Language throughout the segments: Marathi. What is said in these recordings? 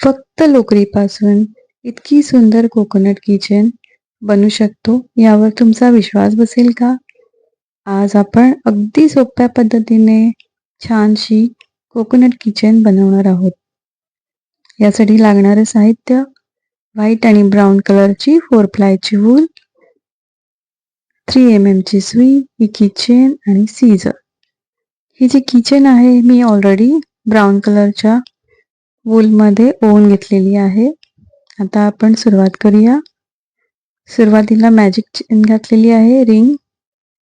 फक्त लोकरीपासून इतकी सुंदर कोकोनट किचन बनू शकतो यावर तुमचा विश्वास बसेल का? आज आपण अगदी सोप्या पद्धतीने छानशी कोकोनट किचन बनवणार आहोत. यासाठी लागणारे साहित्य: व्हाईट आणि ब्राऊन कलरची 4 प्लायची वूल, 3 mm ची सुई, ही किचन आणि सीझर. ही जी किचन आहे मी ऑलरेडी ब्राऊन कलरच्या वूलमध्ये ओवून घेतलेली आहे. आता आपण सुरुवात करूया. सुरुवातीला मॅजिक चेन घातलेली आहे, रिंग,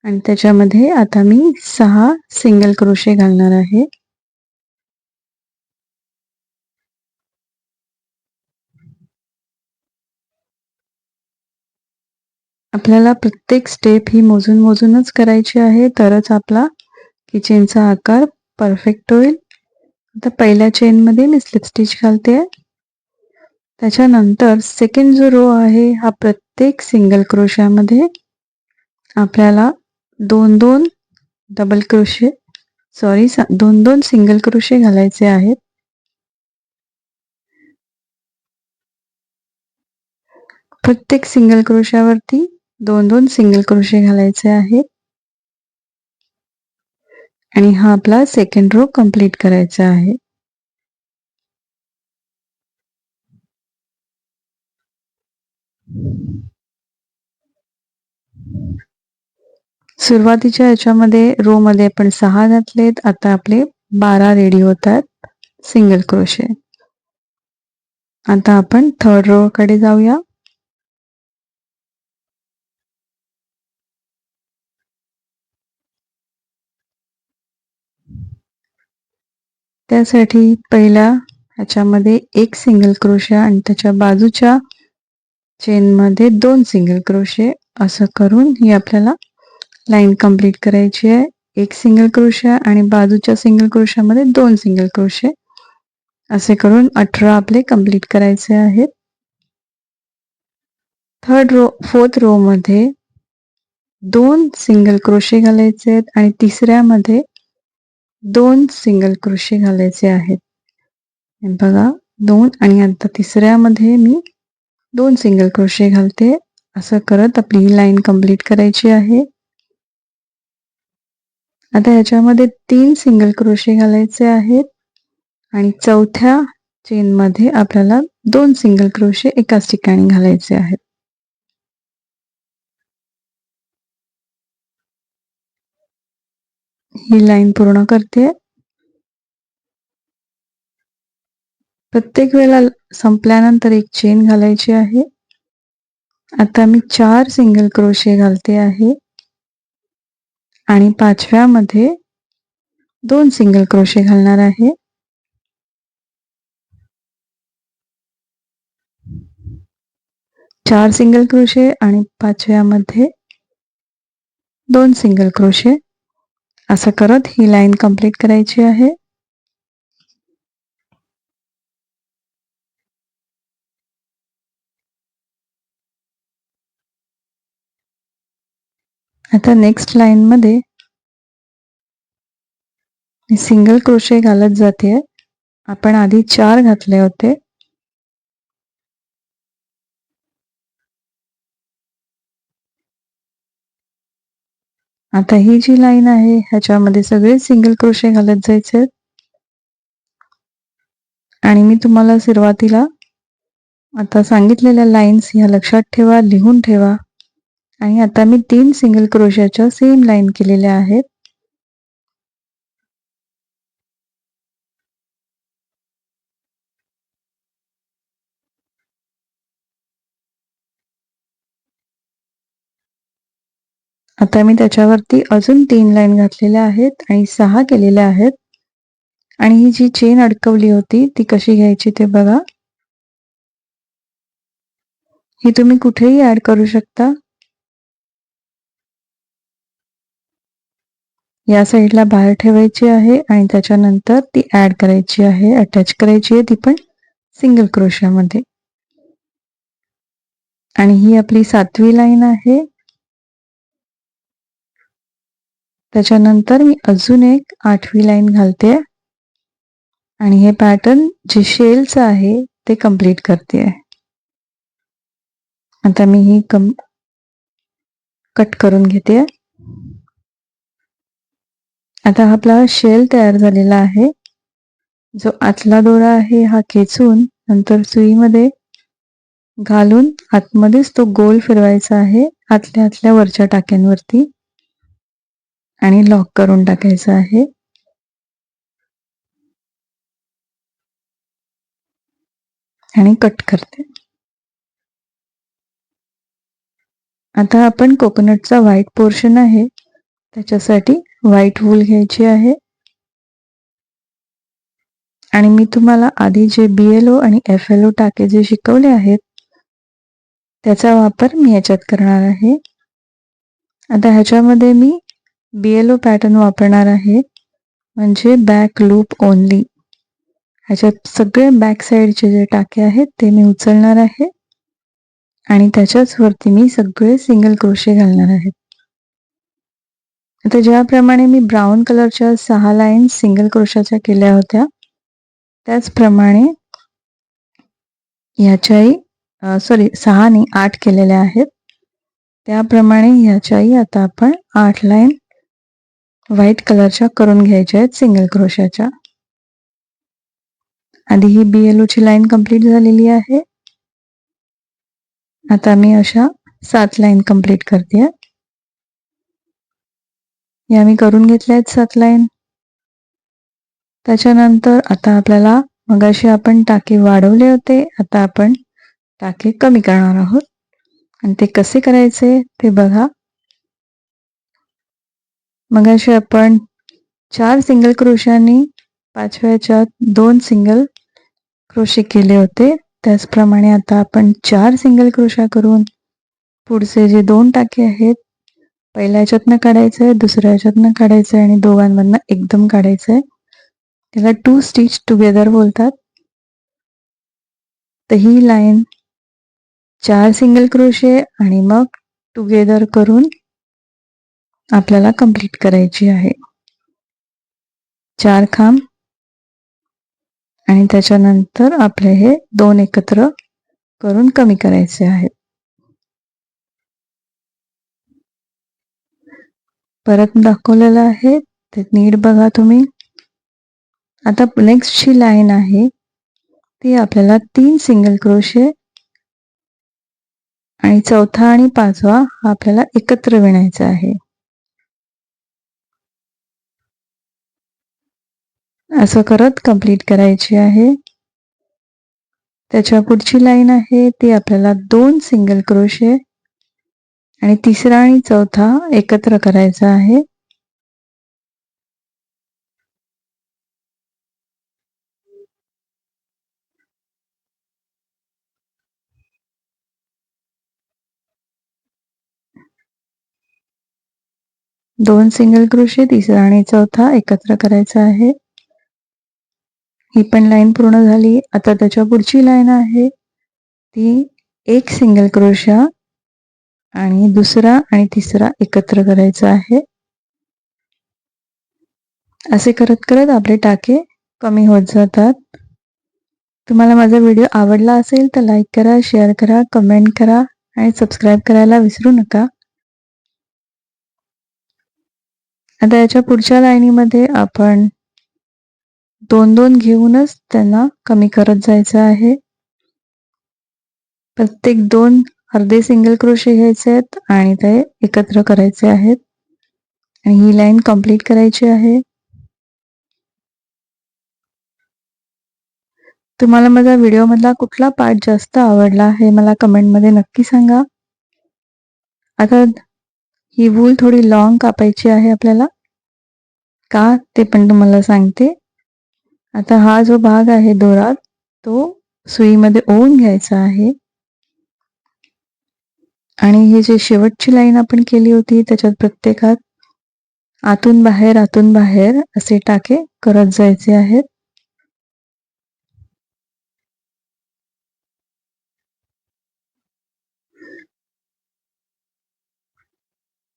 आणि त्याच्यामध्ये आता मी 6 सिंगल क्रोशे घालणार आहे. आपल्याला प्रत्येक स्टेप ही मोजूनच करायची आहे, तरच आपला किचनचा आकार परफेक्ट होईल. आता पहिल्या चेनमध्ये मी स्लिप स्टिच घालते. त्याच्यानंतर सेकंड जो रो आहे हा प्रत्येक सिंगल क्रोशामध्ये आपल्याला 2-2 double crochet sorry 2-2 single crochet घालायचे आहेत. प्रत्येक सिंगल क्रोशावरती 2-2 सिंगल क्रोशे घालायचे आहेत आणि हा आपला सेकंड रो कंप्लीट करायचा आहे. सुरुवातीच्या याच्यामध्ये रो मध्ये आपण 6 घातलेत. आता आपले 12 रेडी होतात सिंगल क्रोशे. आता आपण थर्ड रो कडे जाऊया. त्यासाठी पहिल्या ह्याच्यामध्ये 1 सिंगल क्रोशे आणि त्याच्या बाजूच्या चेनमध्ये 2 सिंगल क्रोशे, असं करून ही आपल्याला लाईन कंप्लीट करायची आहे. 1 सिंगल क्रोशे आणि बाजूच्या सिंगल क्रोशामध्ये 2 सिंगल क्रोशे, असे करून 18 आपले कंप्लीट करायचे आहेत. फोर्थ रो मध्ये 2 सिंगल क्रोशे घालायचे आहेत आणि तिसऱ्यामध्ये 2 सिंगल क्रोशे घालायचे आहेत. बघा, 2 आणि आता तिसऱ्यामध्ये मी 2 सिंगल क्रोशे घालते. असं करत आपली ही लाईन कंप्लीट करायची आहे. आता ह्याच्यामध्ये 3 सिंगल क्रोशे घालायचे आहेत आणि चौथ्या चेनमध्ये आपल्याला 2 सिंगल क्रोशे एकाच ठिकाणी घालायचे आहेत. ही लाईन पूर्ण करते. प्रत्येक वेळेला संपल्यानंतर एक चेन घालायची आहे. आता मी 4 सिंगल क्रोशे घालते आहे आणि 5व्यामध्ये 2 सिंगल क्रोशे घालणार आहे. चार सिंगल क्रोशे आणि 5व्यामध्ये 2 सिंगल क्रोशे, असं करत ही लाईन कंप्लीट करायची आहे. आता नेक्स्ट लाईन मध्ये मी सिंगल क्रोशे घालत जाते. आपण आधी 4 घातले होते. आता ही जी लाईन आहे ह्याच्यामध्ये सगळे सिंगल क्रोशे घालत जायचे आणि मी तुम्हाला सुरुवातीला आता सांगितलेल्या लाईन्स ह्या लक्षात ठेवा, लिहून ठेवा. आणि आता मी 3 सिंगल क्रोशाच्या सेम लाईन केलेल्या आहेत. आता मी त्याच्यावरती अजून 3 लाईन घातलेल्या आहेत आणि 6 केलेल्या आहेत. आणि ही जी चेन अडकवली होती ती कशी घ्यायची ते बघा. ही तुम्ही कुठेही ऍड करू शकता. या साईडला बाहेर ठेवायची आहे आणि त्याच्यानंतर ती ऍड करायची आहे, अटॅच करायची आहे, ती पण सिंगल क्रोशामध्ये. आणि ही आपली 7वी लाईन आहे. त्याच्यानंतर मी अजून एक 8वी लाईन घालते आणि हे पॅटर्न जे शेलचं आहे ते कंप्लीट करते. आता मी ही कट करून घेते. आता आपला शेल तयार झालेला आहे. जो आतला दोरा आहे हा खेचून नंतर सुईमध्ये घालून आतमध्येच तो गोल फिरवायचा आहे आतल्या वरच्या टाक्यांवरती आणि लॉक करून टाकायचा आहे. आणि कट करते. आता आपण कोकोनटचा व्हाईट पोर्शन आहे त्याच्यासाठी व्हाईट वूल घ्यायची आहे. आणि मी तुम्हाला आधी जे BLO आणि FLO टाके जे शिकवले आहेत त्याचा वापर मी याच्यात करणार आहे. आता ह्याच्यामध्ये मी BLO पॅटर्न वापरणार आहे, म्हणजे बॅक लूप ओनली. ह्याच्यात सगळे बॅक साईडचे जे टाके आहेत ते मी उचलणार आहे आणि त्याच्याच वरती मी सगळे सिंगल क्रोशे घालणार आहे. आता ज्याप्रमाणे मी ब्राऊन कलरच्या 6 लाईन सिंगल क्रोशाच्या केल्या होत्या त्याचप्रमाणे ह्याच्याही 6 नाही 8 केलेल्या आहेत. त्याप्रमाणे ह्याच्याही आता आपण 8 लाईन व्हाईट कलरच्या करून घ्यायच्या आहेत सिंगल क्रोशाच्या. आधी ही BLO ची लाईन कंप्लीट झालेली आहे. आता मी अशा 7 लाईन कंप्लीट करते. या मी करून घेतल्या आहेत 7 लाईन. त्याच्यानंतर आता आपल्याला मगाशी आपण टाके वाढवले होते, आता आपण टाके कमी करणार आहोत आणि ते कसे करायचे ते बघा. मगाशी आपण 4 सिंगल क्रोशांनी 5व्याच्यात 2 सिंगल क्रोशे केले होते. त्याचप्रमाणे आता आपण 4 सिंगल क्रोशा करून पुढचे जे 2 टाके आहेत पहिल्या ह्याच्यातनं काढायचं आहे, दुसऱ्या ह्याच्यातनं काढायचं आहे आणि दोघांमधनं एकदम काढायचं आहे. त्याला 2 स्टिच टुगेदर बोलतात. तर ही लाईन 4 सिंगल क्रोशे आणि मग टुगेदर करून आपल्याला कंप्लीट करायची आहे. 4 खांब आणि त्याच्यानंतर आपले हे 2 एकत्र करून कमी करायचे आहेत. परत दाखवलेलं आहे ते नीट बघा तुम्ही. आता नेक्स्टची लाईन आहे ती आपल्याला 3 सिंगल क्रोशे आणि चौथा आणि 5वा हा आपल्याला एकत्र विणायचा आहे. असं करत कंप्लीट करायची आहे. त्याच्या पुढची लाईन आहे ती आपल्याला 2 सिंगल क्रोशे आणि तिसरा आणि चौथा एकत्र करायचा आहे. दोन सिंगल क्रोशे तिसरा आणि चौथा एकत्र करायचा आहे. ही पण लाईन पूर्ण झाली. आता त्याच्या पुढची लाईन आहे ती 1 सिंगल क्रोशा आणि दुसरा आणि तिसरा एकत्र करायचा आहे. असे करत करत आपले टाके कमी होत जातात. तुम्हाला माझा व्हिडिओ आवडला असेल तर लाईक करा, शेअर करा, कमेंट करा आणि सबस्क्राईब करायला विसरू नका. आता याच्या पुढच्या लाईनीमध्ये आपण 2-2 घेऊनच त्यांना कमी करत जायचं आहे. प्रत्येक 2 अर्धे सिंगल क्रोशे घ्यायचे आहेत आणि ते एकत्र करायचे आहेत आणि ही लाईन कंप्लीट करायची आहे. तुम्हाला माझा व्हिडिओमधला कुठला पार्ट जास्त आवडला हे मला कमेंटमध्ये नक्की सांगा. आता ही वूल थोडी लॉंग कापायची आहे आपल्याला. का ते पण तुम्हाला सांगते. आता हा जो भाग आहे दोरा तो सुईमध्ये ओवून घ्यायचा आहे आणि ही जी शेवटची लाईन आपण केली होती त्याच्यात प्रत्येकात आतून बाहेर असे टाके करत जायचे आहेत.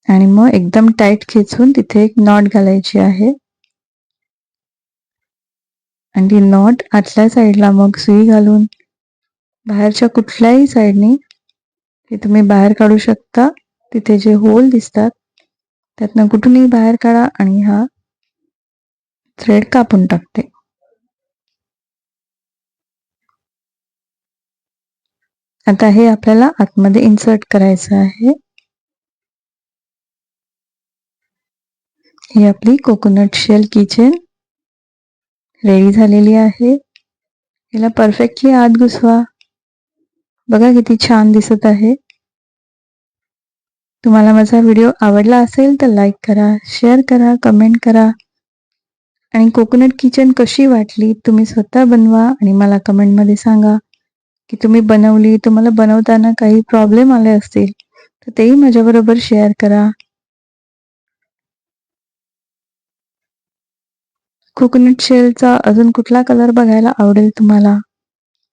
आणि मग एकदम टाईट खेचून तिथे एक नॉट घालायची आहे आणि ती नॉट आतल्या साईडला मग सुई घालून बाहेरच्या कुठल्याही साईडनी ते तुम्ही बाहेर काढू शकता. तिथे जे होल दिसतात त्यातनं कुठूनही बाहेर काढा आणि हा थ्रेड कापून टाकते. आता हे आपल्याला आतमध्ये इन्सर्ट करायचं आहे. ही आपली कोकोनट शेल किचन रेडी झालेली आहे. हिला परफेक्टली आत घुसवा. बघा किती छान दिसत आहे. तुम्हाला माझा व्हिडिओ आवडला असेल तर लाईक करा, शेअर करा, कमेंट करा आणि कोकोनट किचन कशी वाटली तुम्ही स्वतः बनवा आणि मला कमेंटमध्ये सांगा की तुम्ही बनवली. तुम्हाला बनवताना काही प्रॉब्लेम आले असतील तर तेही माझ्याबरोबर शेअर करा. कोकोनट शेलचा अजून कुठला कलर बघायला आवडेल तुम्हाला?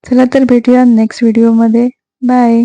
चला तर भेटूया नेक्स्ट व्हिडिओमध्ये. बाय.